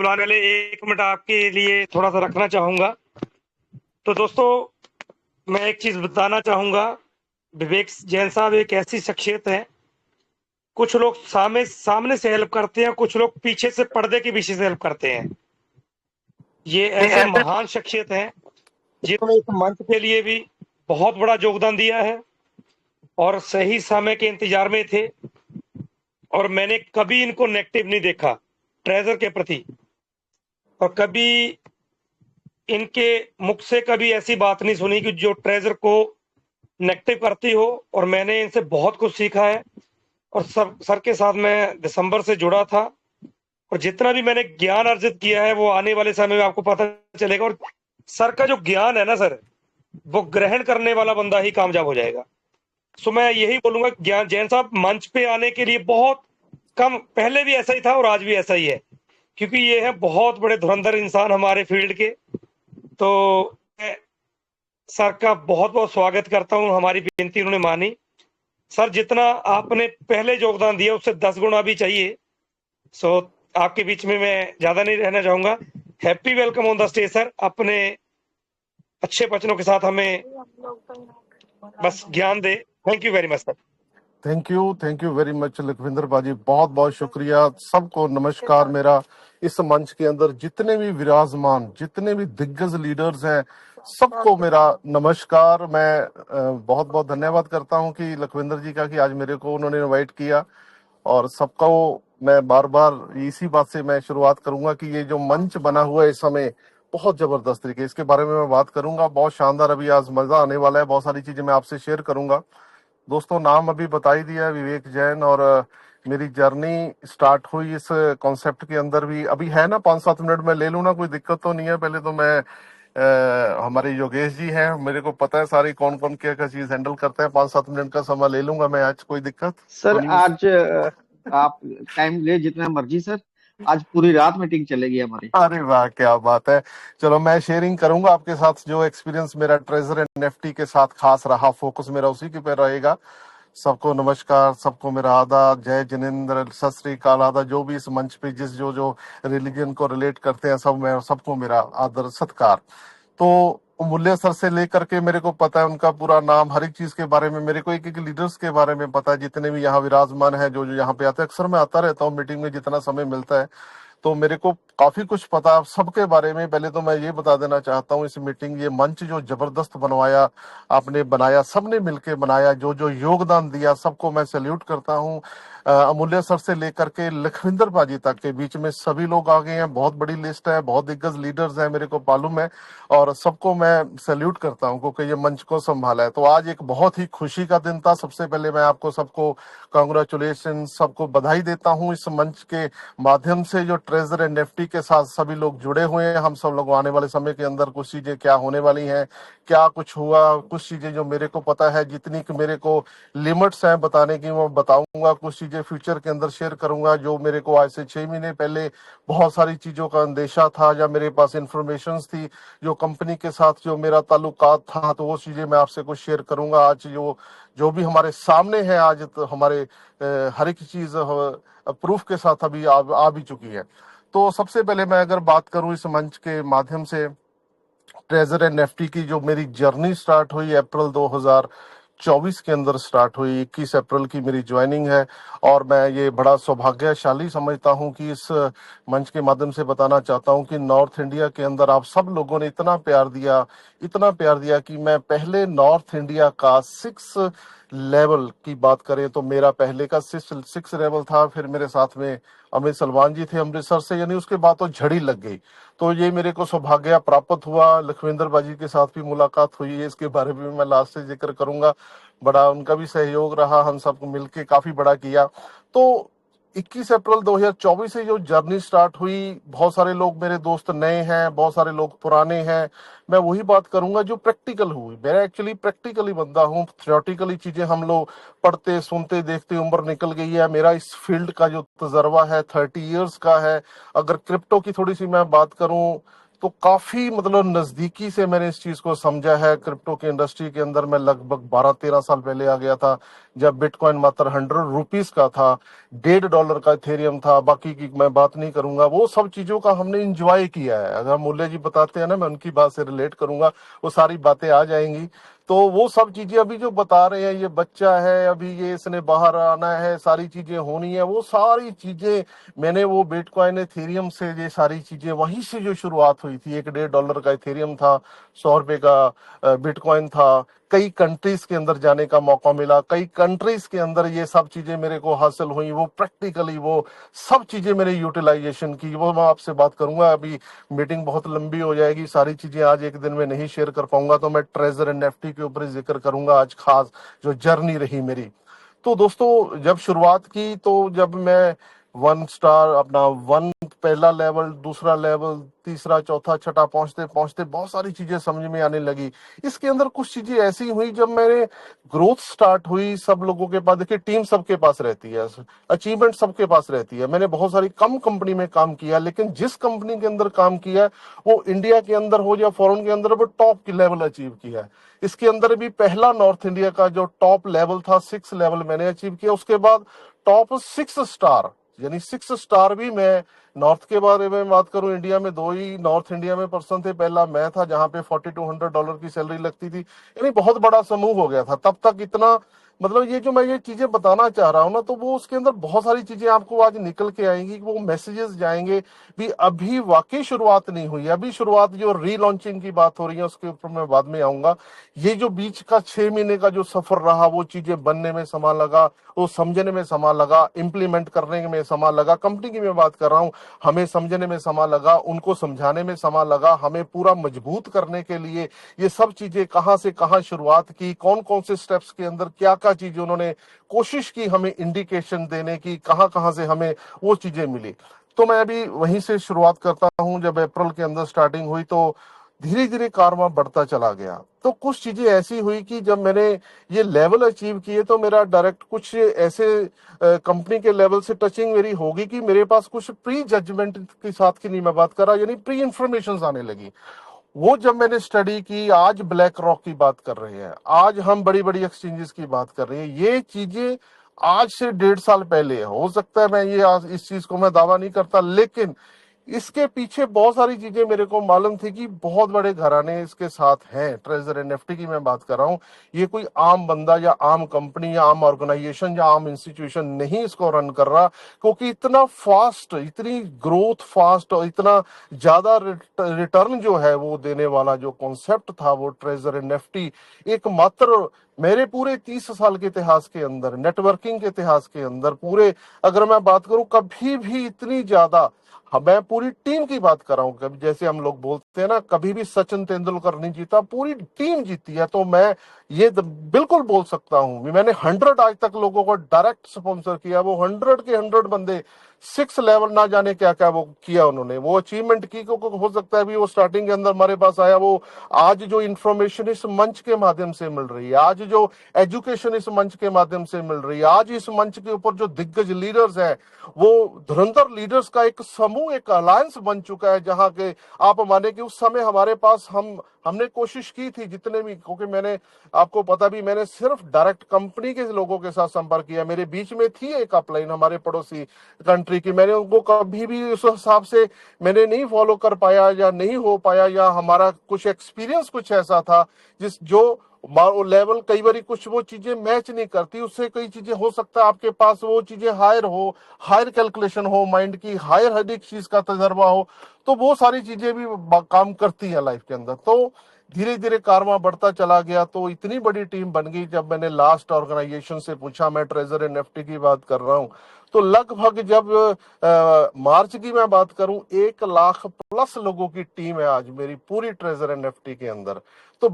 बुलाने वाले 1 मिनट आपके लिए थोड़ा सा रखना चाहूंगा। तो दोस्तों, मैं एक चीज बताना चाहूंगा। विवेक जैन साहब एक ऐसी शख्सियत है, कुछ लोग सामने सामने से हेल्प करते हैं, कुछ लोग पीछे से पर्दे के पीछे से हेल्प करते हैं। ये ऐसे महान शख्सियत हैं जिन्होंने इस मंच के लिए भी बहुत बड़ा योगदान दिया है और सही समय के इंतजार में थे। और मैंने कभी इनको नेगेटिव नहीं देखा ट्रेजर के प्रति, और कभी इनके मुख से कभी ऐसी बात नहीं सुनी कि जो ट्रेजर को नेगेटिव करती हो। और मैंने इनसे बहुत कुछ सीखा है। और सर के साथ मैं दिसंबर से जुड़ा था, और जितना भी मैंने ज्ञान अर्जित किया है वो आने वाले समय में आपको पता चलेगा। और सर का जो ज्ञान है ना सर, वो ग्रहण करने वाला बंदा ही कामयाब हो जाएगा। सो मैं यही बोलूंगा, ज्ञान जैन साहब मंच पे आने के लिए बहुत कम, पहले भी ऐसा ही था और आज भी ऐसा ही है, क्योंकि ये है बहुत बड़े धुरंधर इंसान हमारे फील्ड के। तो मैं सर का बहुत बहुत स्वागत करता हूँ, हमारी विनती उन्होंने मानी। सर, जितना आपने पहले योगदान दिया उससे 10 गुना भी चाहिए। सो आपके बीच में मैं ज्यादा नहीं रहना चाहूंगा। Happy welcome on the stage sir. अपने अच्छे वचनों के साथ हमें बस ज्ञान दे। Thank you very much sir. Thank you very much Lakhwinder बाजी, बहुत बहुत शुक्रिया। सबको नमस्कार मेरा। इस मंच के अंदर जितने भी विराजमान, जितने भी दिग्गज लीडर्स हैं, सबको मेरा नमस्कार। मैं बहुत बहुत धन्यवाद करता हूं कि लखविंदर जी का, कि आज मेरे को उन्होंने इनवाइट किया। और सबको मैं बार बार इसी बात से मैं शुरुआत करूंगा कि ये जो मंच बना हुआ है इस समय, बहुत जबरदस्त तरीके, इसके बारे में मैं बात करूंगा। बहुत शानदार, अभी आज मजा आने वाला है। बहुत सारी चीजें मैं आपसे शेयर करूंगा। दोस्तों, नाम अभी बता ही दिया है, विवेक जैन। और मेरी जर्नी स्टार्ट हुई इस कॉन्सेप्ट के अंदर भी, अभी है ना 5-7 मिनट में ले लूँ ना, कोई दिक्कत तो नहीं है? पहले तो मैं हमारे योगेश जी हैं, मेरे को पता है सारी कौन कौन क्या क्या चीज हैंडल करते हैं। 5-7 मिनट का समय ले लूंगा मैं आज, कोई दिक्कत तो सर नहीं? आज आप टाइम ले जितना मर्जी सर। आज पूरी रात मीटिंग चलेगी हमारी। अरे वाह, क्या बात है। चलो, मैं शेयरिंग करूंगा आपके साथ जो एक्सपीरियंस मेरा ट्रेजर एंड एनएफटी के साथ खास रहा। फोकस मेरा उसी के पे रहेगा। सबको नमस्कार, सबको मेरा आदाब, जय जिनेंद्र, सत श्री अकाल, आदाब। जो भी इस मंच पे जिस जो जो रिलीजन को रिलेट करते हैं, सबको मेरा आदर सत्कार। तो मूल्य सर से लेकर के मेरे को पता है उनका पूरा नाम, हर एक चीज के बारे में मेरे को, एक एक लीडर्स के बारे में पता है, जितने भी यहाँ विराजमान है, जो जो यहाँ पे आते हैं। अक्सर मैं आता रहता हूँ मीटिंग में जितना समय मिलता है, तो मेरे को काफी कुछ पता सबके बारे में। पहले तो मैं ये बता देना चाहता हूँ, इस मीटिंग, ये मंच जो जबरदस्त बनवाया आपने, बनाया सबने मिलके बनाया, जो जो योगदान दिया, सबको मैं सैल्यूट करता हूँ। अमूल्य सर से लेकर के लखविंदर बाजी तक के बीच में सभी लोग आ गए हैं। बहुत बड़ी लिस्ट है, बहुत दिग्गज लीडर्स हैं, मेरे को मालूम है। और सबको मैं सैल्यूट करता हूँ क्योंकि ये मंच को संभाला है। तो आज एक बहुत ही खुशी का दिन था। सबसे पहले मैं आपको सबको कांग्रेचुलेशन, सबको बधाई देता हूँ। इस मंच के माध्यम से जो ट्रेजर एंड एनएफटी के साथ सभी लोग जुड़े हुए हैं, हम सब लोग आने वाले समय के अंदर कुछ चीजें क्या होने वाली हैं, क्या कुछ हुआ, कुछ चीजें जो मेरे को पता है, जितनी कि मेरे को लिमिट्स हैं बताने की, वो बताऊंगा। कुछ चीजें फ्यूचर के अंदर शेयर करूंगा जो मेरे को आज से 6 महीने पहले बहुत सारी चीजों का अंदेशा था, या मेरे पास इंफॉर्मेशन थी, जो कंपनी के साथ जो मेरा ताल्लुकात था, तो वो चीजें मैं आपसे कुछ शेयर करूंगा। आज जो जो भी हमारे सामने है, आज तो हमारे हर एक चीज प्रूफ के साथ अभी आ भी चुकी है। तो सबसे पहले मैं अगर बात करूं इस मंच के माध्यम से ट्रेजर एंड एनएफटी की, जो मेरी जर्नी स्टार्ट हुई अप्रैल 2024 के अंदर स्टार्ट हुई। 21 अप्रैल की मेरी ज्वाइनिंग है। और मैं ये बड़ा सौभाग्यशाली समझता हूं कि इस मंच के माध्यम से बताना चाहता हूं कि नॉर्थ इंडिया के अंदर आप सब लोगों ने इतना प्यार दिया, इतना प्यार दिया कि मैं पहले नॉर्थ इंडिया का 6 लेवल की बात करें तो मेरा पहले का 6 लेवल था। फिर मेरे साथ में अमित सलमान जी थे अमृतसर से, यानी उसके बाद तो झड़ी लग गई। तो ये मेरे को सौभाग्य प्राप्त हुआ। लखविंदर बाजी के साथ भी मुलाकात हुई है, इसके बारे में मैं लास्ट से जिक्र करूंगा। बड़ा उनका भी सहयोग रहा, हम सबको मिलके काफी बड़ा किया। तो 21 अप्रैल 2024 से जो जर्नी स्टार्ट हुई, बहुत सारे लोग मेरे दोस्त नए हैं, बहुत सारे लोग पुराने हैं। मैं वही बात करूंगा जो प्रैक्टिकल हुई। मैं एक्चुअली प्रैक्टिकली बंदा हूँ। थ्योरेटिकली चीजें हम लोग पढ़ते सुनते देखते उम्र निकल गई है। मेरा इस फील्ड का जो तजर्बा है 30 इयर्स का है। अगर क्रिप्टो की थोड़ी सी मैं बात करूं, तो काफी मतलब नजदीकी से मैंने इस चीज को समझा है। क्रिप्टो की इंडस्ट्री के अंदर मैं लगभग 12-13 साल पहले आ गया था, जब बिटकॉइन मात्र 100 रुपीज का था, $1.5 का इथेरियम था। बाकी की मैं बात नहीं करूंगा, वो सब चीजों का हमने इंजॉय किया है। अगर मूल्य जी बताते हैं ना, मैं उनकी बात से रिलेट करूंगा, वो सारी बातें आ जाएंगी। तो वो सब चीजें अभी जो बता रहे हैं, ये बच्चा है अभी, ये इसने बाहर आना है, सारी चीजें होनी है, वो सारी चीजें मैंने वो बिटकॉइन एथेरियम से, ये सारी चीजें वहीं से जो शुरुआत हुई थी। $1-1.5 का इथेरियम था, 100 रुपए का बिटकॉइन था। कई कंट्रीज के अंदर जाने का मौका मिला, कई कंट्रीज के अंदर ये सब चीजें मेरे को हासिल हुई, वो प्रैक्टिकली वो सब चीजें मेरे यूटिलाइजेशन की, वो मैं आपसे बात करूंगा। अभी मीटिंग बहुत लंबी हो जाएगी, सारी चीजें आज एक दिन में नहीं शेयर कर पाऊंगा, तो मैं ट्रेजर एंड एनएफटी के ऊपर ही जिक्र करूंगा आज, खास जो जर्नी रही मेरी। तो दोस्तों, जब शुरुआत की, तो जब मैं 1 स्टार अपना 1 पहला लेवल, दूसरा लेवल, तीसरा, चौथा, छठा पहुंचते पहुंचते बहुत सारी चीजें समझ में आने लगी। इसके अंदर कुछ चीजें ऐसी हुई, जब मेरे ग्रोथ स्टार्ट हुई, सब लोगों के पास, देखिए टीम सबके पास रहती है, अचीवमेंट सबके पास रहती है। मैंने बहुत सारी कम कंपनी में काम किया, लेकिन जिस कंपनी के अंदर काम किया, वो इंडिया के अंदर हो या फॉरेन के अंदर, वो टॉप की लेवल अचीव किया है। इसके अंदर भी पहला नॉर्थ इंडिया का जो टॉप लेवल था, 6 लेवल मैंने अचीव किया। उसके बाद टॉप 6 स्टार, यानी 6 स्टार भी मैं, नॉर्थ के बारे में बात करूं, इंडिया में 2 ही नॉर्थ इंडिया में पर्सन थे। पहला मैं था, जहां पे $4200 की सैलरी लगती थी, यानी बहुत बड़ा समूह हो गया था तब तक। इतना मतलब ये जो मैं ये चीजें बताना चाह रहा हूं ना, तो वो उसके अंदर बहुत सारी चीजें आपको आज निकल के आएंगी, वो मैसेजेस जाएंगे भी। अभी वाकई शुरुआत नहीं हुई, अभी शुरुआत, जो रीलॉन्चिंग की बात हो रही है उसके ऊपर मैं बाद में आऊंगा। ये जो बीच का 6 महीने का जो सफर रहा, वो चीजें बनने में समय लगा, वो समझने में समय लगा, इंप्लीमेंट करने में समय लगा। कंपनी की मैं बात कर रहा हूँ, हमें समझने में समय लगा, उनको समझाने में समय लगा, हमें पूरा मजबूत करने के लिए ये सब चीजें कहां से कहां शुरुआत की, कौन कौन से स्टेप्स के अंदर क्या क्या चीजें उन्होंने कोशिश की हमें इंडिकेशन देने की, कहां कहां से हमें वो चीजें मिली। तो मैं अभी वहीं से शुरुआत करता हूं। जब अप्रैल के अंदर स्टार्टिंग हुई, तो धीरे धीरे कारवां बढ़ता चला गया। तो कुछ चीजें ऐसी हुई कि जब मैंने ये लेवल अचीव किए, तो मेरा डायरेक्ट कुछ ऐसे कंपनी के लेवल से टचिंग मेरी होगी कि मेरे पास कुछ प्री जजमेंट के साथ की नहीं मैं बात कर रहा, यानी प्री इंफॉर्मेशन आने लगी। वो जब मैंने स्टडी की, आज ब्लैक रॉक की बात कर रहे हैं, आज हम बड़ी बड़ी एक्सचेंजेस की बात कर रहे हैं, ये चीजें आज से 1.5 साल पहले, हो सकता है मैं ये आज इस चीज को मैं दावा नहीं करता, लेकिन इसके पीछे बहुत सारी चीजें मेरे को मालूम थी कि बहुत बड़े घराने इसके साथ हैं। ट्रेजर एनएफटी की मैं बात कर रहा हूँ, ये कोई आम बंदा या आम कंपनी या आम ऑर्गेनाइजेशन या आम इंस्टीट्यूशन नहीं इसको रन कर रहा, क्योंकि इतना फास्ट, इतनी ग्रोथ फास्ट और इतना ज्यादा रिटर्न जो है वो देने वाला जो कॉन्सेप्ट था, वो ट्रेजर एनएफटी एकमात्र मेरे पूरे 30 साल के इतिहास के अंदर, नेटवर्किंग के इतिहास के अंदर, पूरे अगर मैं बात करूं, कभी भी इतनी ज्यादा, मैं पूरी टीम की बात कर रहा हूं, कभी जैसे हम लोग बोलते हैं ना, कभी भी सचिन तेंदुलकर नहीं जीता, पूरी टीम जीती है। तो मैं ये बिल्कुल बोल सकता हूं, मैंने 100 आज तक लोगों को डायरेक्ट स्पॉन्सर किया, वो 100 के 100 बंदे 6 लेवल ना जाने क्या क्या वो किया, उन्होंने वो अचीवमेंट की। क्योंकि हो सकता है भी वो स्टार्टिंग के अंदर हमारे पास आया, वो आज जो इंफॉर्मेशन इस मंच के माध्यम से मिल रही है, आज जो एजुकेशन इस मंच के माध्यम से मिल रही है, आज इस मंच के ऊपर जो दिग्गज लीडर्स हैं, वो धुरंधर लीडर्स का एक समूह, एक अलायंस बन चुका है। जहां के आप माने कि उस समय हमारे पास हमने कोशिश की थी जितने भी, क्योंकि मैंने आपको पता भी, मैंने सिर्फ डायरेक्ट कंपनी के लोगों के साथ संपर्क किया। मेरे बीच में थी एक अपलाइन हमारे पड़ोसी कंट्री की, मैंने उनको कभी भी उस हिसाब से मैंने नहीं फॉलो कर पाया या नहीं हो पाया, या हमारा कुछ एक्सपीरियंस कुछ ऐसा था जिस जो लेवल कई बार कुछ वो चीजें मैच नहीं करती, उससे कई चीजें हो सकता है आपके पास वो चीजें हायर हो, हायर कैलकुलेशन हो, माइंड की हायर हर एक चीज का तजर्बा हो, तो वो सारी चीजें भी काम करती है लाइफ के अंदर। तो धीरे धीरे कारवां बढ़ता चला गया, तो इतनी बड़ी टीम बन गई। जब मैंने लास्ट ऑर्गेनाइजेशन से पूछा, मैं ट्रेजर एनएफटी की बात कर रहा हूं, तो लगभग जब मार्च की मैं बात करूं, 1 लाख प्लस लोगों की टीम है आज मेरी पूरी ट्रेजर एनएफटी के अंदर। तो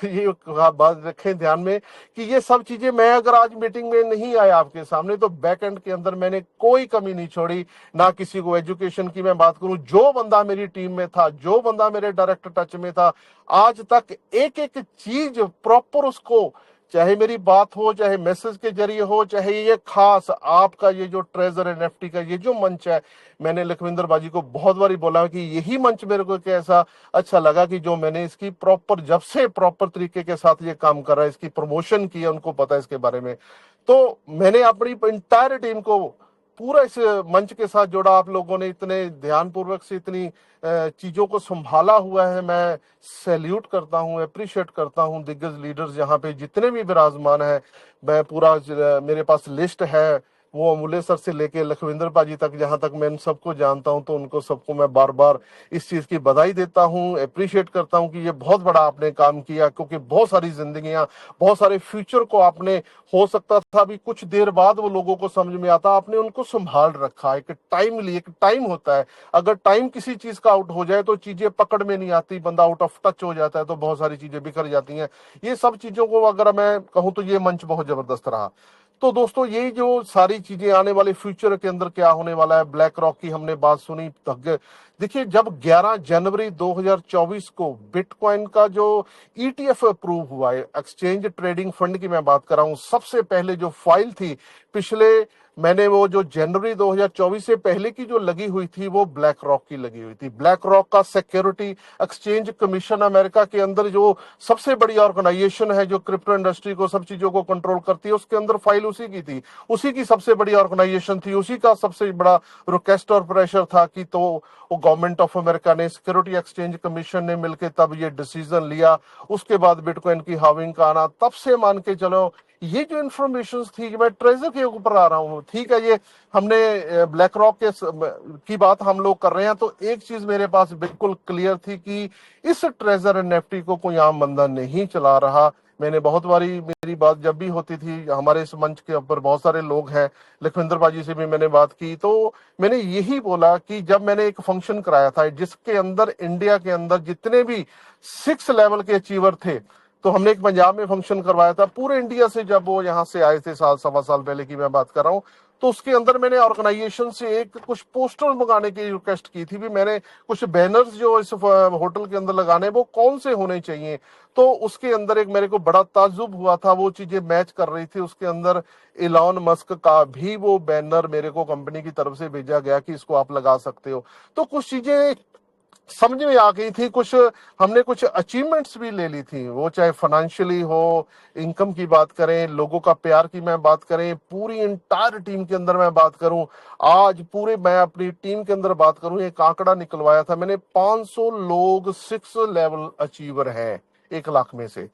ये बात रखें ध्यान में कि ये सब चीजें मैं अगर आज मीटिंग में नहीं आया आपके सामने, तो बैक एंड के अंदर मैंने कोई कमी नहीं छोड़ी, ना किसी को। एजुकेशन की मैं बात करूं, जो बंदा मेरी टीम में था, जो बंदा मेरे डायरेक्ट टच में था, आज तक एक एक चीज प्रॉपर उसको चाहे मेरी बात हो, चाहे मैसेज के जरिए हो, चाहे ये खास आपका ये जो ट्रेजर एनएफटी का ये जो मंच है, मैंने लखविंदर बाजी को बहुत बारी बोला कि यही मंच मेरे को कैसा अच्छा लगा कि जो मैंने इसकी प्रॉपर जब से प्रॉपर तरीके के साथ ये काम कर रहा है, इसकी प्रमोशन की है, उनको पता है इसके बारे में। तो मैंने अपनी इंटायर टीम को पूरा इस मंच के साथ जोड़ा। आप लोगों ने इतने ध्यानपूर्वक से इतनी चीजों को संभाला हुआ है, मैं सैल्यूट करता हूं, अप्रिशिएट करता हूं। दिग्गज लीडर्स यहाँ पे जितने भी विराजमान है, मैं पूरा मेरे पास लिस्ट है, वो अमूल्य सर से लेके लखविंदर पाजी तक, जहां तक मैं इन सबको जानता हूं, तो उनको सबको मैं बार बार इस चीज की बधाई देता हूं, अप्रिशिएट करता हूं कि ये बहुत बड़ा आपने काम किया, क्योंकि बहुत सारी जिंदगियां, बहुत सारे फ्यूचर को आपने, हो सकता था अभी कुछ देर बाद वो लोगों को समझ में आता, आपने उनको संभाल रखा। एक टाइम होता है, अगर टाइम किसी चीज का आउट हो जाए तो चीजें पकड़ में नहीं आती, बंदा आउट ऑफ टच हो जाता है, तो बहुत सारी चीजें बिखर जाती हैं। ये सब चीजों को अगर मैं कहूं तो ये मंच बहुत जबरदस्त रहा। तो दोस्तों, ये जो सारी चीजें आने वाले फ्यूचर के अंदर क्या होने वाला है, ब्लैक रॉक की हमने बात सुनी। देखिए, जब 11 जनवरी 2024 को बिटकॉइन का जो ईटीएफ अप्रूव हुआ है, एक्सचेंज ट्रेडिंग फंड की मैं बात कर रहा हूं, सबसे पहले जो फाइल थी पिछले, मैंने वो जो जनवरी 2024 से पहले की जो लगी हुई थी, वो ब्लैक रॉक की लगी हुई थी। ब्लैक रॉक का सिक्योरिटी एक्सचेंज कमीशन, अमेरिका के अंदर जो सबसे बड़ी ऑर्गेनाइजेशन है, जो क्रिप्टो इंडस्ट्री को, सब चीजों को कंट्रोल करती है, उसके अंदर फाइल उसी की थी, उसी की सबसे बड़ी ऑर्गेनाइजेशन थी, उसी का सबसे बड़ा रिक्वेस्ट और प्रेशर था कि तो वो गवर्नमेंट ऑफ अमेरिका ने, सिक्योरिटी एक्सचेंज कमीशन ने मिलकर तब ये डिसीजन लिया। उसके बाद बिटकॉइन की हाविंग का आना, तब से मान के चलो ये जो इंफॉर्मेशन थी, मैं ट्रेजर के ऊपर आ रहा हूँ, ठीक है, ये हमने ब्लैक रॉक के की बात हम लोग कर रहे हैं, तो एक चीज मेरे पास बिल्कुल क्लियर थी कि इस ट्रेजर एनएफटी को कोई आम बंदा नहीं चला रहा। मैंने बहुत बारी, मेरी बात जब भी होती थी, हमारे इस मंच के ऊपर बहुत सारे लोग हैं, लखविंदर बाजी से भी मैंने बात की, तो मैंने यही बोला कि जब मैंने एक फंक्शन कराया था जिसके अंदर इंडिया के अंदर जितने भी 6 लेवल के अचीवर थे, तो हमने एक पंजाब में फंक्शन करवाया था पूरे इंडिया से, जब वो यहाँ से आए थे, साल सवा साल पहले की मैं बात कर रहा हूँ, तो उसके अंदर मैंने ऑर्गेनाइजेशन से एक कुछ पोस्टर मंगाने की रिक्वेस्ट की थी भी, मैंने कुछ बैनर्स जो इस होटल के अंदर लगाने, वो कौन से होने चाहिए। तो उसके अंदर एक मेरे को बड़ा ताज्जुब हुआ था, वो चीजें मैच कर रही थी, उसके अंदर इलॉन मस्क का भी वो बैनर मेरे को कंपनी की तरफ से भेजा गया कि इसको आप लगा सकते हो। तो कुछ चीजें समझ में आ गई थी, कुछ हमने कुछ अचीवमेंट्स भी ले ली थी, वो चाहे फाइनेंशियली हो, इनकम की बात करें, लोगों का प्यार की मैं बात करें, पूरी इंटायर टीम के अंदर मैं बात करूं, आज पूरे मैं अपनी टीम के अंदर बात करूं, एक आंकड़ा निकलवाया था मैंने, 500 लोग 6 लेवल अचीवर हैं 1 लाख में से।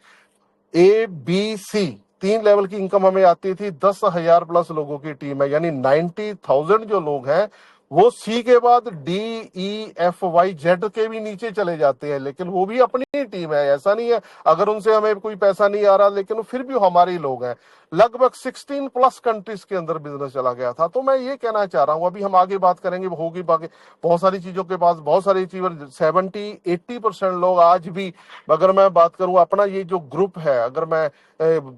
ABC 3 लेवल की इनकम हमें आती थी, 10,000 प्लस लोगों की टीम है, यानी 90,000 जो लोग हैं, वो सी के बाद DEFYZ के भी नीचे चले जाते हैं, लेकिन वो भी अपनी ही टीम है, ऐसा नहीं है अगर उनसे हमें कोई पैसा नहीं आ रहा, लेकिन फिर भी हमारे ही लोग हैं। लगभग 16 प्लस कंट्रीज के अंदर बिजनेस चला गया था। तो मैं ये कहना चाह रहा हूं, अभी हम आगे बात करेंगे, होगी बाकी बहुत सारी चीजों के पास बहुत सारे अचीवर, 70-80% लोग आज भी, अगर मैं बात करूं अपना ये जो ग्रुप है, अगर मैं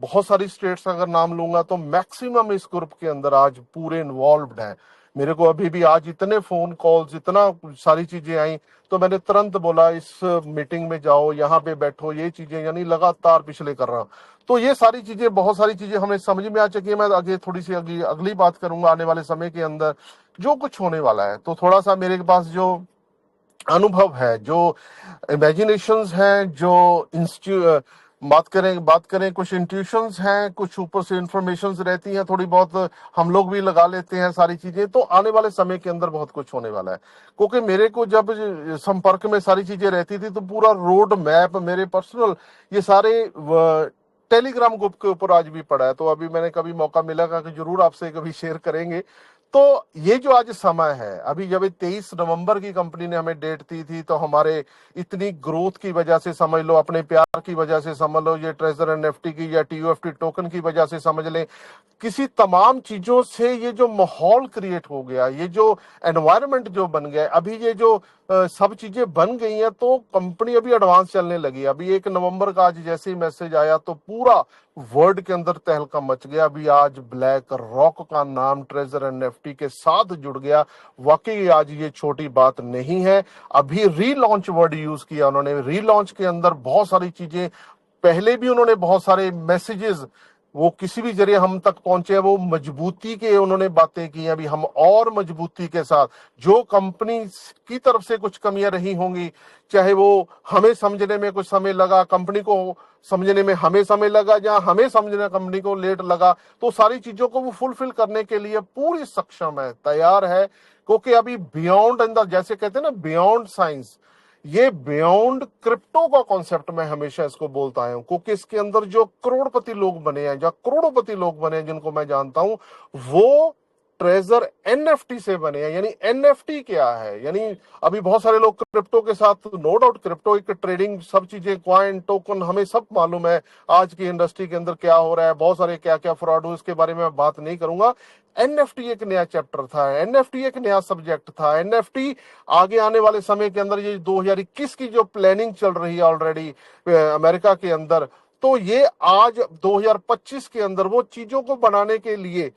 बहुत सारी स्टेट्स अगर नाम लूंगा, तो मैक्सिमम इस ग्रुप के अंदर आज पूरे इन्वॉल्व हैं। मेरे को अभी भी आज इतने फोन कॉल्स, इतना सारी चीजें आई, तो मैंने तुरंत बोला इस मीटिंग में जाओ, यहाँ पे बैठो, ये चीजें यानी लगातार पिछले कर रहा हूँ। तो ये सारी चीजें, बहुत सारी चीजें हमें समझ में आ चुकी है। मैं आगे थोड़ी सी अगली बात करूंगा आने वाले समय के अंदर जो कुछ होने वाला है, तो थोड़ा सा मेरे पास जो अनुभव है, जो इमेजिनेशंस हैं, जो बात करें कुछ इंट्यूशंस हैं, कुछ ऊपर से इंफॉर्मेशंस रहती हैं, थोड़ी बहुत हम लोग भी लगा लेते हैं सारी चीजें, तो आने वाले समय के अंदर बहुत कुछ होने वाला है। क्योंकि मेरे को जब संपर्क में सारी चीजें रहती थी, तो पूरा रोड मैप मेरे पर्सनल ये सारे टेलीग्राम ग्रुप के ऊपर आज भी पड़ा है। तो अभी मैंने कभी मौका मिला कि जरूर आपसे कभी शेयर करेंगे। तो ये जो आज समय है, अभी जब 23 नवंबर की कंपनी ने हमें डेट दी थी, तो हमारे इतनी ग्रोथ की वजह से समझ लो, अपने प्यार की वजह से समझ लो, ये ट्रेजर एनएफटी की या TUFT टोकन की वजह से समझ लें, किसी तमाम चीजों से ये जो माहौल क्रिएट हो गया, ये जो एनवायरनमेंट जो बन गया, अभी ये जो सब चीजें बन गई हैं, तो कंपनी अभी एडवांस चलने लगी। अभी 1 नवंबर का आज जैसे ही मैसेज आया, तो पूरा वर्ल्ड के अंदर तहलका मच गया। अभी आज ब्लैक रॉक का नाम ट्रेजर एनएफटी के साथ जुड़ गया। वाकई आज ये छोटी बात नहीं है। अभी रीलॉन्च वर्ड यूज किया उन्होंने, रीलॉन्च के अंदर बहुत सारी चीजें पहले भी उन्होंने बहुत सारे मैसेजेस वो किसी भी जरिए हम तक पहुंचे, वो मजबूती के उन्होंने बातें की। अभी हम और मजबूती के साथ जो कंपनी की तरफ से कुछ कमियां रही होंगी, चाहे वो हमें समझने में कुछ समय लगा, कंपनी को समझने में हमें समय लगा, या हमें समझने कंपनी को लेट लगा, तो सारी चीजों को वो फुलफिल करने के लिए पूरी सक्षम है, तैयार है। क्योंकि अभी बियॉन्ड अंदर, जैसे कहते हैं ना, बियॉन्ड साइंस, ये बियॉन्ड क्रिप्टो का कॉन्सेप्ट मैं हमेशा इसको बोलता आया हूं। क्योंकि इसके अंदर जो करोड़पति लोग बने हैं, या करोड़ों लोग बने हैं जिनको मैं जानता हूं, वो ट्रेजर एनएफटी से बने हैं। यानी एनएफटी क्या है, यानी अभी बहुत सारे लोग क्रिप्टो के साथ, नो डाउट क्रिप्टो एक ट्रेडिंग, सब चीजें, क्वाइन, टोकन, हमें सब मालूम है आज की इंडस्ट्री के अंदर क्या हो रहा है, बहुत सारे क्या क्या फ्रॉड हुए, इसके बारे में मैं बात नहीं करूंगा। एनएफटी एक नया चैप्टर था, एनएफटी एक नया सब्जेक्ट था। एनएफटी आगे आने वाले समय के अंदर, ये 2021 की जो प्लानिंग चल रही है ऑलरेडी अमेरिका के अंदर, तो ये आज 2025 के अंदर वो चीजों को बनाने के लिए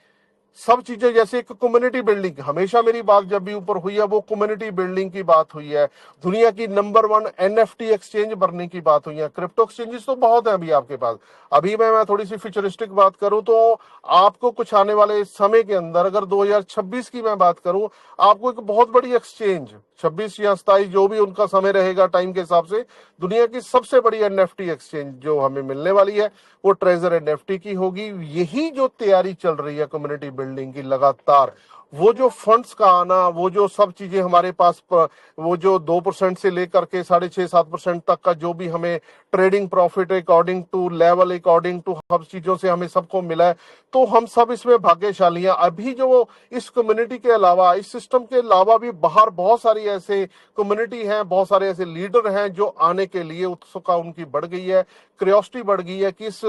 सब चीजें, जैसे एक कम्युनिटी बिल्डिंग, हमेशा मेरी बात जब भी ऊपर हुई है वो कम्युनिटी बिल्डिंग की बात हुई है। दुनिया की नंबर 1 एनएफटी एक्सचेंज बनने की बात हुई है। क्रिप्टो एक्सचेंजेस तो बहुत है अभी आपके पास। अभी मैं थोड़ी सी फ्यूचरिस्टिक बात करूं तो आपको कुछ आने वाले समय के अंदर, अगर 2026 की मैं बात करूं, आपको एक बहुत बड़ी एक्सचेंज, 26 या 27 जो भी उनका समय रहेगा टाइम के हिसाब से, दुनिया की सबसे बड़ी एनएफटी एक्सचेंज जो हमें मिलने वाली है वो ट्रेजर एनएफटी की होगी। यही जो तैयारी चल रही है कम्युनिटी बिल्डिंग की लगातार, वो जो फंड्स का आना, वो जो सब चीजें हमारे पास, वो जो 2% से लेकर के 6.5-7% तक का जो भी हमें trading profit according to level, according to हर चीजों से हमें सबको मिला है, तो हम सब इसमें भाग्यशाली हैं। अभी जो इस कम्युनिटी के अलावा, इस सिस्टम के अलावा भी बाहर बहुत सारी ऐसे कम्युनिटी हैं, बहुत सारे ऐसे लीडर हैं जो आने के लिए उत्सुकता उनकी बढ़ गई है, क्यूरियोसिटी बढ़ गई है कि इस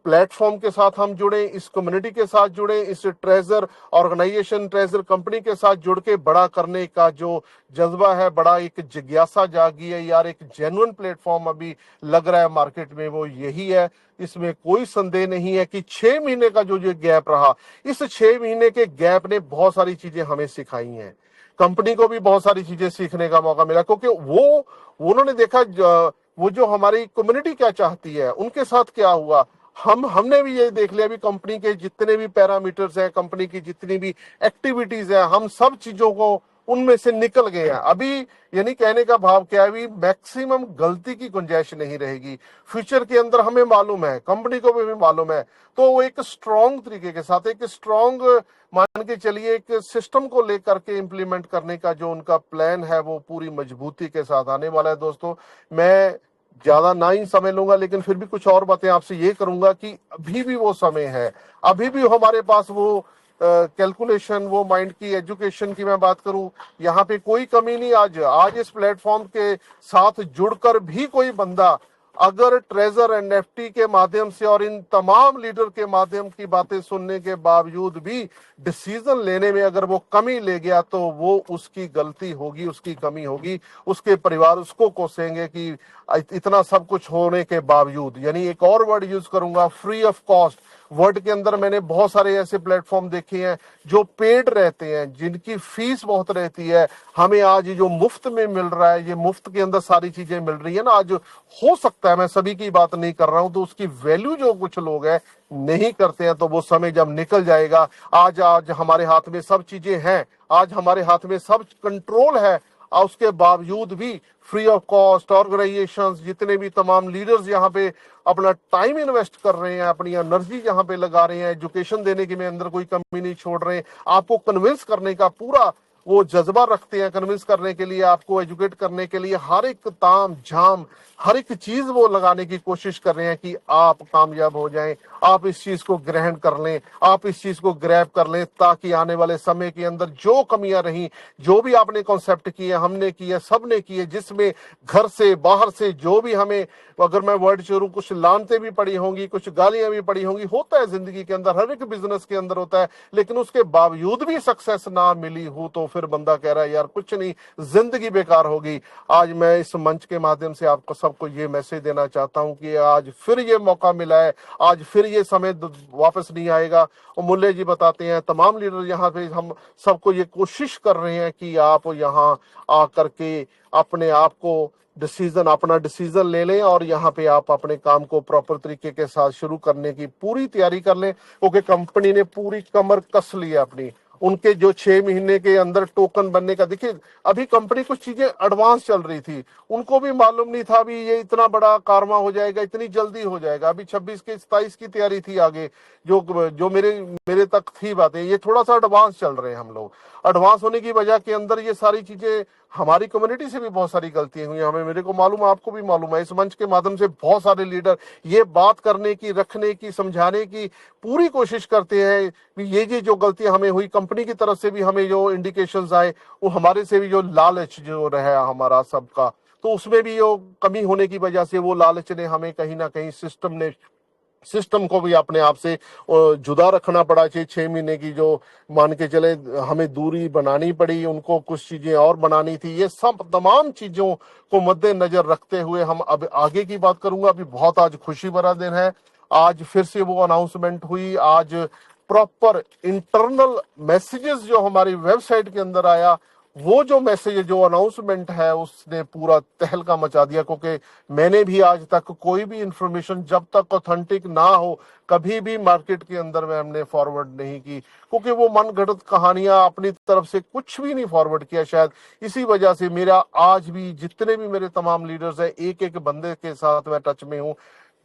प्लेटफॉर्म के साथ हम जुड़े, इस कम्युनिटी के साथ जुड़े, इस ट्रेजर ऑर्गेनाइजेशन, ट्रेजर कंपनी के साथ जुड़ के बड़ा करने का जो जज्बा है, बड़ा एक जिज्ञासा जागी है यार, एक जेन्युइन प्लेटफॉर्म अभी लग रहा है मार्केट में, वो यही है। इसमें कोई संदेह नहीं है कि 6 महीने का जो गैप रहा, इस 6 महीने के गैप ने बहुत सारी चीजें हमें सिखाई हैं। कंपनी को भी बहुत सारी चीजें सीखने का मौका मिला, क्योंकि वो उन्होंने देखा वो जो हमारी कम्युनिटी क्या चाहती है, उनके साथ क्या हुआ। हमने भी ये देख लिया, अभी कंपनी के जितने भी पैरामीटर्स हैं, कंपनी की जितनी भी एक्टिविटीज है, हम सब चीजों को उनमें से निकल गए हैं। अभी यानी कहने का भाव क्या है, अभी मैक्सिमम गलती की गुंजाइश नहीं रहेगी। फ्यूचर के अंदर हमें मालूम है, कंपनी को भी मालूम है, तो वो एक स्ट्रॉन्ग तरीके के साथ, एक स्ट्रॉन्ग, मान के चलिए, एक सिस्टम को लेकर के इंप्लीमेंट करने का जो उनका प्लान है वो पूरी मजबूती के साथ आने वाला है। दोस्तों, मैं ज्यादा ना ही समय लूंगा, लेकिन फिर भी कुछ और बातें आपसे ये करूंगा कि अभी भी वो समय है, अभी भी हमारे पास वो कैलकुलेशन, वो माइंड की, एजुकेशन की मैं बात करूं, यहाँ पे कोई कमी नहीं। आज इस प्लेटफॉर्म के साथ जुड़कर भी कोई बंदा अगर ट्रेजर एनएफटी के माध्यम से और इन तमाम लीडर के माध्यम की बातें सुनने के बावजूद भी डिसीजन लेने में अगर वो कमी ले गया, तो वो उसकी गलती होगी, उसकी कमी होगी, उसके परिवार उसको कोसेंगे कि इतना सब कुछ होने के बावजूद। यानी एक और वर्ड यूज करूंगा, फ्री ऑफ कॉस्ट। वर्ल्ड के अंदर मैंने बहुत सारे ऐसे प्लेटफॉर्म देखे हैं जो पेड रहते हैं, जिनकी फीस बहुत रहती है। हमें आज जो मुफ्त में मिल रहा है, ये मुफ्त के अंदर सारी चीजें मिल रही है ना, आज हो सकता है, मैं सभी की बात नहीं कर रहा हूं, तो उसकी वैल्यू जो कुछ लोग हैं नहीं करते हैं, तो वो समय जब निकल जाएगा। आज हमारे हाथ में सब चीजें हैं, आज हमारे हाथ में सब कंट्रोल है, और उसके बावजूद भी फ्री ऑफ कॉस्ट ऑर्गेनाइजेशंस, जितने भी तमाम लीडर्स यहाँ पे अपना टाइम इन्वेस्ट कर रहे हैं, अपनी एनर्जी यहाँ पे लगा रहे हैं, एजुकेशन देने के में अंदर कोई कमी नहीं छोड़ रहे हैं, आपको कन्विंस करने का पूरा वो जज्बा रखते हैं, कन्विंस करने के लिए, आपको एजुकेट करने के लिए हर एक ताम झाम, हर एक चीज वो लगाने की कोशिश कर रहे हैं कि आप कामयाब हो जाएं, आप इस चीज को ग्रहण कर लें, आप इस चीज को ग्रैब कर लें, ताकि आने वाले समय के अंदर जो कमियां रही, जो भी आपने कॉन्सेप्ट किए, हमने किए, सबने किए, जिसमें घर से बाहर से जो भी हमें, अगर मैं वर्ड छोड़ू, कुछ लानते भी पड़ी होंगी, कुछ गालियां भी पड़ी होंगी, होता है जिंदगी के अंदर, हर एक बिजनेस के अंदर होता है, लेकिन उसके बावजूद भी सक्सेस ना मिली हो, तो फिर बंदा कह रहा है यार कुछ नहीं, जिंदगी बेकार होगी। आज मैं इस मंच के माध्यम से आपको सबको ये मैसेज देना चाहता हूं कि आज फिर ये मौका मिला है, आज फिर ये समय वापस नहीं आएगा। और मुल्ले जी बताते हैं, तमाम लीडर यहाँ पे हम सबको ये कोशिश कर रहे हैं कि आप यहाँ आकर के अपने आप को डिसीजन, अपना डिसीजन ले लें और यहाँ पे आप अपने काम को प्रॉपर तरीके के साथ शुरू करने की पूरी तैयारी कर लें, क्योंकि कंपनी ने पूरी कमर कस ली है अपनी। उनके जो 6 महीने के अंदर टोकन बनने का, देखिए अभी कंपनी कुछ चीजें एडवांस चल रही थी, उनको भी मालूम नहीं था भी ये इतना बड़ा कारमा हो जाएगा, इतनी जल्दी हो जाएगा। अभी 26 के 27 की तैयारी थी आगे, जो जो मेरे मेरे तक थी बातें, ये थोड़ा सा एडवांस चल रहे हैं हम लोग। एडवांस होने की वजह के अंदर ये सारी चीजें, हमारी कम्युनिटी से भी बहुत सारी गलतियां हुई, हमें, मेरे को मालूम है, आपको भी मालूम है। इस मंच के माध्यम से बहुत सारे लीडर ये बात करने की, रखने की, समझाने की पूरी कोशिश करते हैं कि ये जो गलतियां हमें हुई, कंपनी की तरफ से भी हमें जो इंडिकेशंस आए, वो हमारे से भी जो लालच जो रहा हमारा सबका, तो उसमें भी जो कमी होने की वजह से वो लालच ने हमें कहीं ना कहीं सिस्टम को भी अपने आप से जुदा रखना पड़ा। 6 महीने की जो मान के चले हमें दूरी बनानी पड़ी, उनको कुछ चीजें और बनानी थी। ये सब तमाम चीजों को मद्देनजर रखते हुए हम अब आगे की बात करूंगा। अभी बहुत आज खुशी भरा दिन है, आज फिर से वो अनाउंसमेंट हुई, आज प्रॉपर इंटरनल मैसेजेस जो हमारी वेबसाइट के अंदर आया, वो जो मैसेज, जो अनाउंसमेंट है, उसने पूरा तहलका मचा दिया। क्योंकि मैंने भी आज तक कोई भी इंफॉर्मेशन जब तक ऑथेंटिक ना हो कभी भी मार्केट के अंदर में हमने फॉरवर्ड नहीं की, क्योंकि वो मनगढ़ंत कहानियां, अपनी तरफ से कुछ भी नहीं फॉरवर्ड किया। शायद इसी वजह से मेरा आज भी जितने भी मेरे तमाम लीडर्स हैं, एक एक बंदे के साथ मैं टच में हूँ।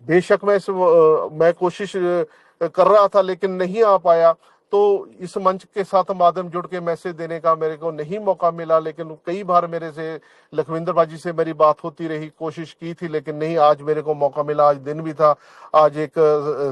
बेशक मैं कोशिश कर रहा था लेकिन नहीं आ पाया, तो इस मंच के साथ माध्यम जुड़ के मैसेज देने का मेरे को नहीं मौका मिला। लेकिन कई बार मेरे से लखविंदर बाजी से मेरी बात होती रही, कोशिश की थी, लेकिन नहीं, आज मेरे को मौका मिला। आज दिन भी था, आज एक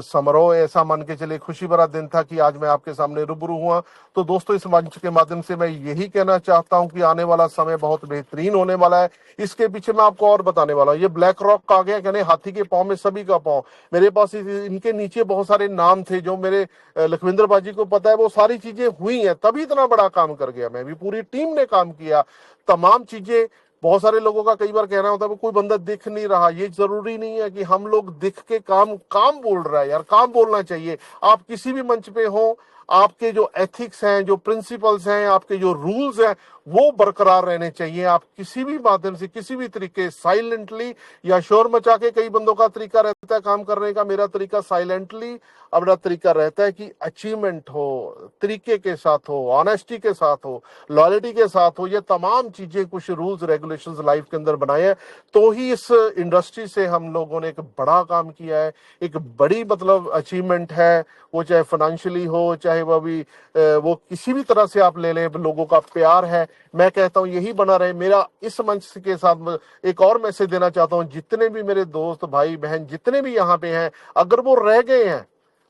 समारोह ऐसा मान के चले, खुशी भरा दिन था कि आज मैं आपके सामने रूबरू हुआ। तो दोस्तों, इस मंच के माध्यम से मैं यही कहना चाहता हूं कि आने वाला समय बहुत बेहतरीन होने वाला है। इसके पीछे मैं आपको और बताने वाला हूँ। ये ब्लैक रॉक आ गया, कहने हाथी के पांव में सभी का पांव। मेरे पास इनके नीचे बहुत सारे नाम थे जो मेरे लखविंदर बाजी को पता है, वो सारी चीजें हुई हैं, तभी इतना बड़ा काम कर गया मैं भी। पूरी टीम ने काम किया, तमाम चीजें। बहुत सारे लोगों का कई बार कहना होता है कोई बंदा दिख नहीं रहा। ये जरूरी नहीं है कि हम लोग दिख के काम बोल रहा है यार, काम बोलना चाहिए। आप किसी भी मंच पे हो, आपके जो एथिक्स हैं, जो प्रिंसिपल्स हैं, आपके जो रूल्स हैं, वो बरकरार रहने चाहिए। आप किसी भी माध्यम से, किसी भी तरीके, साइलेंटली या शोर मचा के, कई बंदों का तरीका रहता है काम करने का, मेरा तरीका साइलेंटली, अपना तरीका रहता है कि अचीवमेंट हो, तरीके के साथ हो, ऑनेस्टी के साथ हो, लॉयल्टी के साथ हो। ये तमाम चीजें, कुछ रूल्स रेगुलेशंस लाइफ के अंदर बनाए हैं, तो ही इस इंडस्ट्री से हम लोगों ने एक बड़ा काम किया है, एक बड़ी मतलब अचीवमेंट है। वो चाहे फाइनेंशियली हो, चाहे वो अभी वो किसी भी तरह से आप ले लें, लोगों का प्यार है। मैं कहता हूं यही बना रहे। मेरा इस मंच के साथ एक और मैसेज देना चाहता हूं, जितने भी मेरे दोस्त भाई बहन जितने भी यहाँ पे हैं, अगर वो रह गए हैं,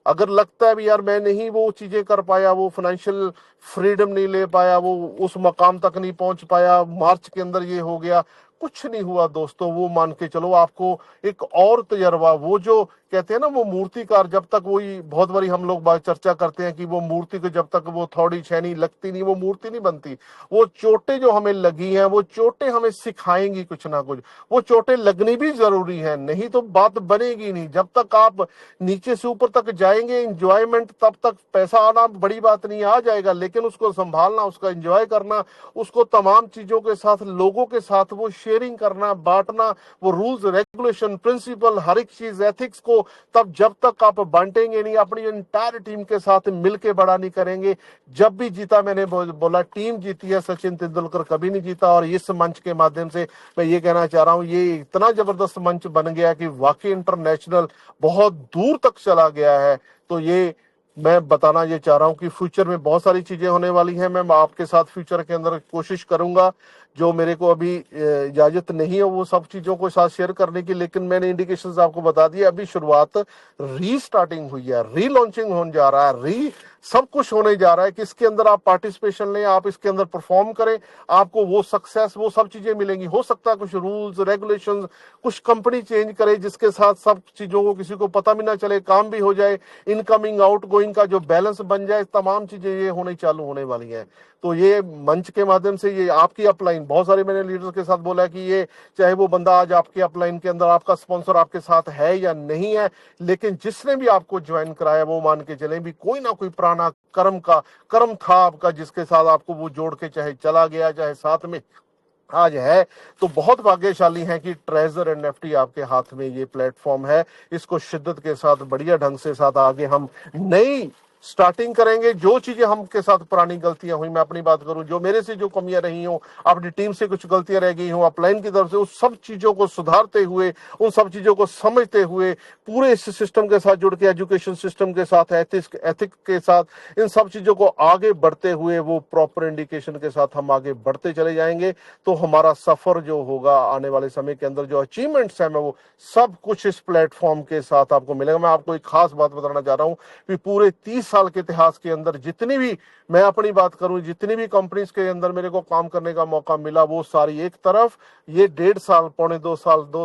अगर लगता है भी यार मैं नहीं वो चीजें कर पाया, वो फाइनेंशियल फ्रीडम नहीं ले पाया, वो उस मकाम तक नहीं पहुंच पाया, मार्च के अंदर ये हो गया, कुछ नहीं हुआ दोस्तों, वो मान के चलो आपको एक और तजर्बा। वो जो कहते हैं ना, वो मूर्तिकार, जब तक वही बहुत बारी हम लोग बात चर्चा करते हैं कि वो मूर्ति को जब तक वो थोड़ी छैनी लगती नहीं, वो मूर्ति नहीं बनती। वो चोटें जो हमें लगी हैं, वो चोटें हमें सिखाएंगी कुछ ना कुछ। वो चोटें लगनी भी जरूरी है, नहीं तो बात बनेगी नहीं। जब तक आप नीचे से ऊपर तक जाएंगे, इंजॉयमेंट, तब तक पैसा आना बड़ी बात नहीं, आ जाएगा, लेकिन उसको संभालना, उसका एंजॉय करना, उसको तमाम चीजों के साथ, लोगों के साथ वो शेयरिंग करना, बांटना, वो रूल्स रेगुलेशन प्रिंसिपल, हर एक चीज एथिक्स को, तब जब तक आप बांटेंगे नहीं, अपनी एंटायर टीम के साथ मिलके बड़ा नहीं करेंगे। जब भी जीता, मैंने बोला टीम जीती है, सचिन तेंदुलकर कभी नहीं जीता। और इस मंच के माध्यम से मैं ये कहना चाह रहा हूं, ये इतना जबरदस्त मंच बन गया कि वाकई इंटरनेशनल बहुत दूर तक चला गया है। तो ये मैं बताना ये चाह रहा हूं कि फ्यूचर में बहुत सारी चीजें होने वाली हैं। मैं आपके साथ फ्यूचर के अंदर कोशिश करूंगा, जो मेरे को अभी इजाजत नहीं है वो सब चीजों को साथ शेयर करने की, लेकिन मैंने इंडिकेशंस आपको बता दिए। अभी शुरुआत रीस्टार्टिंग हुई है, रीलॉन्चिंग होने जा रहा है, सब कुछ होने जा रहा है कि इसके अंदर आप पार्टिसिपेशन लें, आप इसके अंदर परफॉर्म करें, आपको वो सक्सेस, वो सब चीजें मिलेंगी। हो सकता है कुछ रूल्स रेगुलेशंस, कुछ कंपनी चेंज करे जिसके साथ सब चीजों को किसी को पता भी ना चले, काम भी हो जाए, इनकमिंग आउटगोइंग का जो बैलेंस बन जाए, तमाम चीजें ये होने चालू होने वाली हैं। तो ये मंच के माध्यम से ये आपकी अपलाइन, बहुत सारे मैंने लीडर्स के साथ बोला कि ये चाहे वो बंदा आज आपके अपलाइन के अंदर, आपका स्पॉन्सर आपके साथ है या नहीं है, लेकिन जिसने भी आपको ज्वाइन कराया, वो मान के चले भी कोई ना कोई पुराना कर्म था आपका, जिसके साथ आपको वो जोड़ के चाहे चला गया, चाहे साथ में आज है, तो बहुत भाग्यशाली हैं कि ट्रेजर एनएफटी आपके हाथ में ये प्लेटफॉर्म है। इसको शिद्दत के साथ बढ़िया ढंग से साथ आगे हम नई स्टार्टिंग करेंगे। जो चीजें हमके साथ पुरानी गलतियां हुई, मैं अपनी बात करूं, जो मेरे से जो कमियां रही हो, अपनी टीम से कुछ गलतियां रह गई हो अपलाइन की तरफ से, उस सब चीजों को सुधारते हुए, उन सब चीजों को समझते हुए, पूरे इस सिस्टम के साथ जुड़ के, एजुकेशन सिस्टम के साथ, एथिक के साथ, इन सब चीजों को आगे बढ़ते हुए, वो प्रॉपर इंडिकेशन के साथ हम आगे बढ़ते चले जाएंगे। तो हमारा सफर जो होगा आने वाले समय के अंदर, जो अचीवमेंट्स है, मैं वो सब कुछ इस प्लेटफॉर्म के साथ आपको मिलेगा। मैं आपको एक खास बात बताना चाह रहा हूं कि पूरे 30 साल के इतिहास के अंदर जितनी भी, मैं अपनी बात करूं, जितनी भी कंपनीज के अंदर मेरे को काम करने का मौका मिला, वो सारी एक तरफ, ये 1.5 साल, पौने 2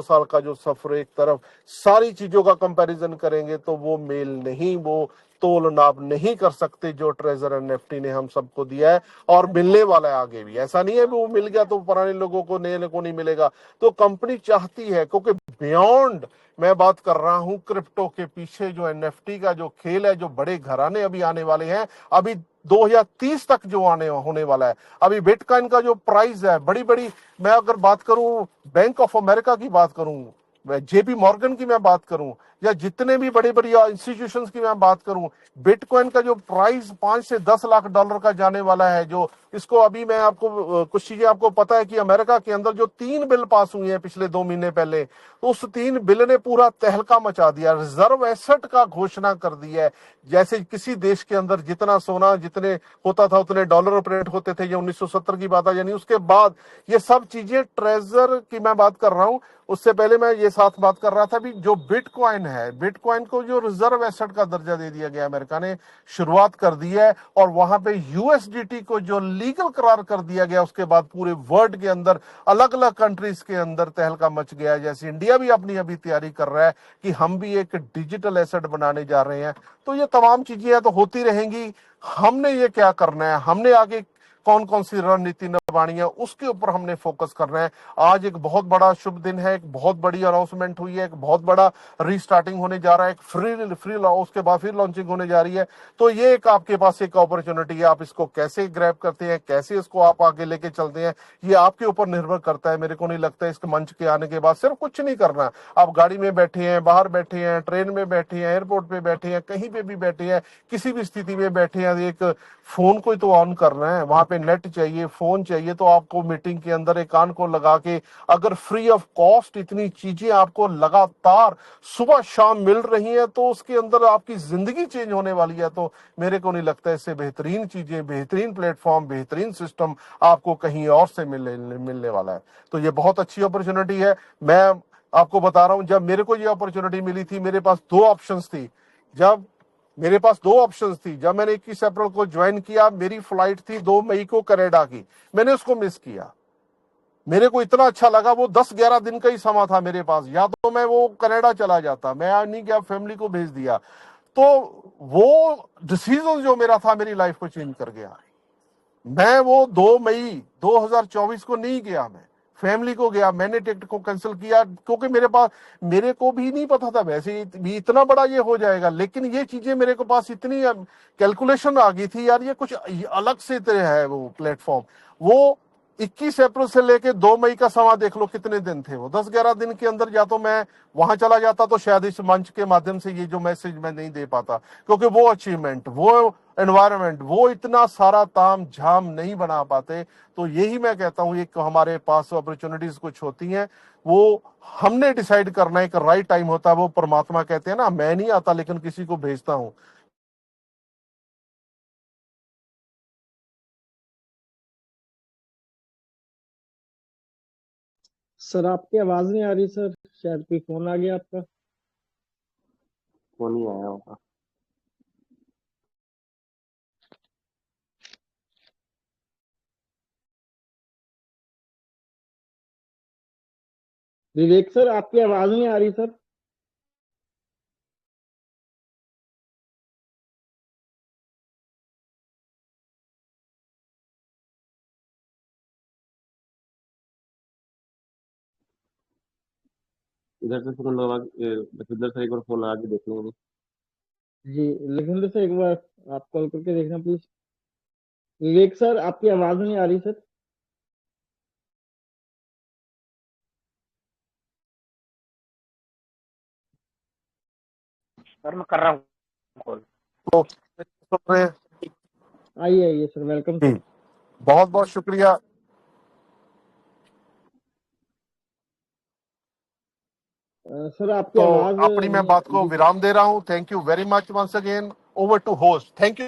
साल का जो सफर एक तरफ, सारी चीजों का कंपैरिजन करेंगे तो वो मेल नहीं, वो तोल नाप नहीं कर सकते जो ट्रेजर एनएफटी ने हम सबको दिया है, और मिलने वाला है आगे भी। ऐसा नहीं है वो मिल गया तो पुराने लोगों को, नए लोगों को नहीं मिलेगा। तो कंपनी चाहती है, क्योंकि बियॉन्ड, मैं बात कर रहा हूं क्रिप्टो के पीछे जो एनएफटी का जो खेल है, जो बड़े घराने अभी आने वाले हैं, अभी 2030 तक जो आने होने वाला है, अभी बिटकॉइन का जो प्राइस है, बड़ी बड़ी, मैं अगर बात करूं बैंक ऑफ अमेरिका की बात करूं, जेपी मॉर्गन की मैं बात करूं, या जितने भी बड़ी बड़ी इंस्टीट्यूशंस की मैं बात करूं, बिटकॉइन का जो प्राइस 5 से 10 लाख डॉलर का जाने वाला है, जो इसको अभी मैं आपको कुछ चीजें आपको पता है कि अमेरिका के अंदर जो 3 बिल पास हुए हैं पिछले 2 महीने पहले, तो उस 3 बिल ने पूरा तहलका मचा दिया, रिजर्व एसेट का घोषणा कर दिया है। जैसे किसी देश के अंदर जितना सोना जितने होता था उतने डॉलर प्रिंट होते थे, ये 1970 की बात है, यानी उसके बाद ये सब चीजें, ट्रेजर की मैं बात कर रहा हूं, उससे पहले मैं ये साथ बात कर रहा था भी, जो बिटकॉइन है, बिटकॉइन को जो रिजर्व एसेट का दर्जा दे दिया गया, अमेरिका ने शुरुआत कर दी है, और वहां पे यूएसडीटी को जो लीगल करार कर दिया गया, उसके बाद पूरे वर्ल्ड के अंदर, अलग अलग कंट्रीज के अंदर तहलका मच गया है। जैसे इंडिया भी अपनी अभी तैयारी कर रहा है कि हम भी एक डिजिटल एसेट बनाने जा रहे हैं। तो ये तमाम चीजें तो होती रहेंगी। हमने ये क्या करना है, हमने आगे कौन कौन सी रणनीति निभानी है, उसके ऊपर हमने फोकस करना है। आज एक बहुत बड़ा शुभ दिन है, एक बहुत बड़ी अनाउंसमेंट हुई है, एक बहुत बड़ा रीस्टार्टिंग होने जा रहा है, एक फ्री उसके बाद फिर लॉन्चिंग होने जा रही है। तो ये एक आपके पास एक अपॉर्चुनिटी है, आप इसको कैसे ग्रैब करते हैं, कैसे इसको आप आगे लेके चलते हैं, ये आपके ऊपर निर्भर करता है। मेरे को नहीं लगता है इस मंच के आने के बाद सिर्फ कुछ नहीं करना, आप गाड़ी में बैठे हैं, बाहर बैठे हैं, ट्रेन में बैठे हैं, एयरपोर्ट पे बैठे हैं, कहीं पे भी बैठे हैं, किसी भी स्थिति में बैठे हैं, एक फोन को ही तो ऑन करना है, वहां पे नेट चाहिए, फोन चाहिए, तो आपको मीटिंग के अंदर एक कान को लगा के, अगर फ्री ऑफ कॉस्ट इतनी चीजें आपको लगातार सुबह शाम मिल रही हैं, तो उसके अंदर आपकी जिंदगी चेंज होने वाली है। तो मेरे को नहीं लगता इससे बेहतरीन चीजें, बेहतरीन प्लेटफॉर्म, बेहतरीन सिस्टम आपको कहीं और से मिलने वाला है। तो ये बहुत अच्छी अपॉर्चुनिटी है। मैं आपको बता रहा हूं, जब मेरे को ये अपॉर्चुनिटी मिली थी, मेरे पास दो ऑप्शंस थी। जब मेरे पास दो ऑप्शंस थी, जब मैंने 21 अप्रैल को ज्वाइन किया, मेरी फ्लाइट थी 2 मई को कनाडा की, मैंने उसको मिस किया। मेरे को इतना अच्छा लगा, वो 10-11 दिन का ही समय था मेरे पास, या तो मैं वो कनाडा चला जाता, मैं नहीं गया, फैमिली को भेज दिया। तो वो डिसीजन जो मेरा था, मेरी लाइफ को चेंज कर गया। मैं वो 2 मई 2024 को नहीं गया, मैं फैमिली को गया, मैंने टिकट को कैंसिल किया, क्योंकि मेरे पास, मेरे को भी नहीं पता था वैसे भी इतना बड़ा ये हो जाएगा, लेकिन ये चीजें मेरे को पास इतनी कैलकुलेशन आ गई थी यार, ये कुछ अलग से तरह है वो प्लेटफॉर्म। वो 21 अप्रैल से लेके 2 मई का समय देख लो, कितने दिन थे वो, 10-11 दिन के अंदर। या तो मैं वहां चला जाता तो शायद इस मंच के माध्यम से ये जो मैसेज मैं नहीं दे पाता, क्योंकि वो अचीवमेंट, वो एनवायरनमेंट, वो इतना सारा ताम झाम नहीं बना पाते। तो यही मैं कहता हूं, एक हमारे पास अपॉर्चुनिटीज कुछ होती हैं, वो हमने डिसाइड करना है, एक राइट टाइम होता है। वो परमात्मा कहते हैं ना, मैं नहीं आता लेकिन किसी को भेजता हूं। सर आपकी आवाज नहीं आ रही सर, शायद कोई फोन आ गया आपका। फोन ही आया होगा। विवेक सर आपकी आवाज नहीं आ रही सर। इधर से फोन लगा इधर से एक बार फोन लगा के देख लेंगे। जी लखविंदर सर एक बार आप कॉल करके देखना प्लीज। विवेक सर आपकी आवाज नहीं आ रही सर। सर मैं कर रहा हूँ कॉल। तो सुन रहे हैं? आइए आइए सर, वेलकम सर। बहुत बहुत शुक्रिया। सर आपकी तो आवाज अपनी मैं नहीं आ बात रही। को जी सर। विराम दे रहा हूं। Thank you very much once again. Over to host. Thank you.